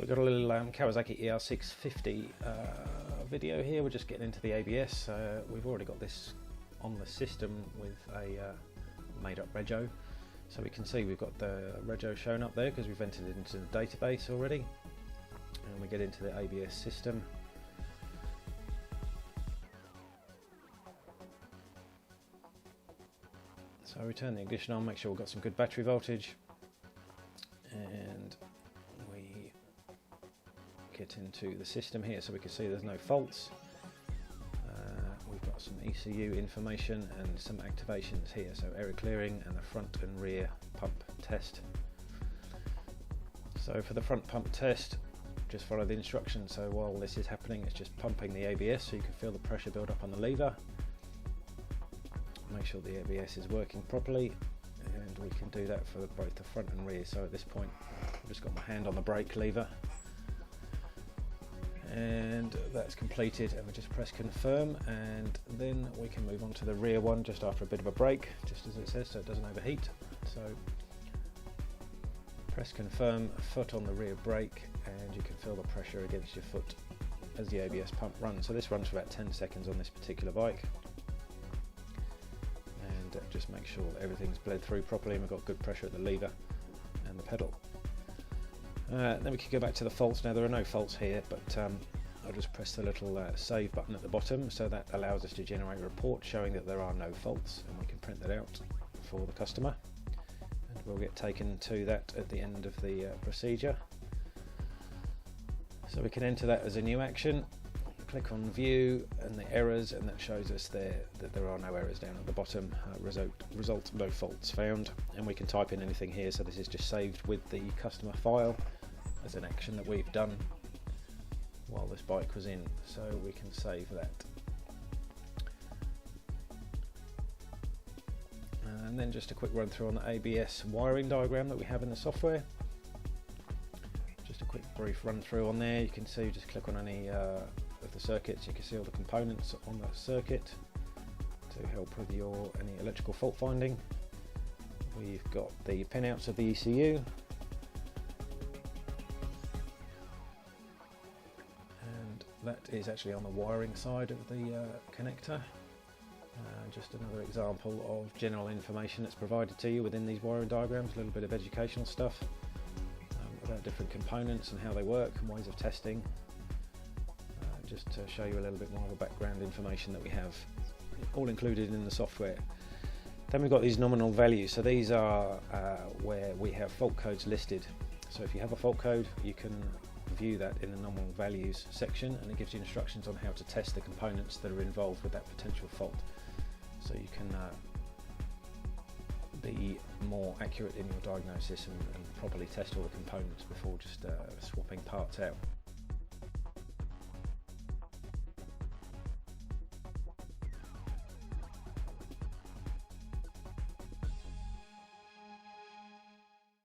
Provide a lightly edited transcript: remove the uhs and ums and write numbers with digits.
we've got a little Kawasaki ER650 video here. We're just getting into the ABS. We've already got this on the system with a made up rego, so we can see we've got the rego shown up there because we've entered it into the database already. And we get into the ABS system. So we turn the ignition on, make sure we've got some good battery voltage, and we get into the system here so we can see there's no faults. We've got some ECU information and some activations here, so error clearing and the front and rear pump test. So for the front pump test, just follow the instructions. So while this is happening, it's just pumping the ABS so you can feel the pressure build up on the lever. Make sure the ABS is working properly, and we can do that for both the front and rear. So at this point I've just got my hand on the brake lever, and that's completed, and we just press confirm, and then we can move on to the rear one just after a bit of a brake, just as it says, so it doesn't overheat. So press confirm, foot on the rear brake, and you can feel the pressure against your foot as the ABS pump runs. So this runs for about 10 seconds on this particular bike. Just make sure that everything's bled through properly and we've got good pressure at the lever and the pedal. Then we can go back to the faults. Now there are no faults here, but I'll just press the little save button at the bottom, so that allows us to generate a report showing that there are no faults, and we can print that out for the customer, and we'll get taken to that at the end of the procedure. So we can enter that as a new action. Click on view and the errors, and that shows us there that there are no errors down at the bottom. Result no faults found, and we can type in anything here. So this is just saved with the customer file as an action that we've done while this bike was in, so we can save that. And then just a quick run through on the ABS wiring diagram that we have in the software. Just a quick brief run through on there. You can see, just click on any of the circuits, you can see all the components on the circuit to help with any electrical fault finding. We've got the pinouts of the ECU, and that is actually on the wiring side of the connector. Just another example of general information that's provided to you within these wiring diagrams, a little bit of educational stuff about different components and how they work and ways of testing. Just to show you a little bit more of the background information that we have, all included in the software. Then we've got these nominal values. So these are where we have fault codes listed. So if you have a fault code, you can view that in the nominal values section, and it gives you instructions on how to test the components that are involved with that potential fault. So you can be more accurate in your diagnosis and properly test all the components before just swapping parts out.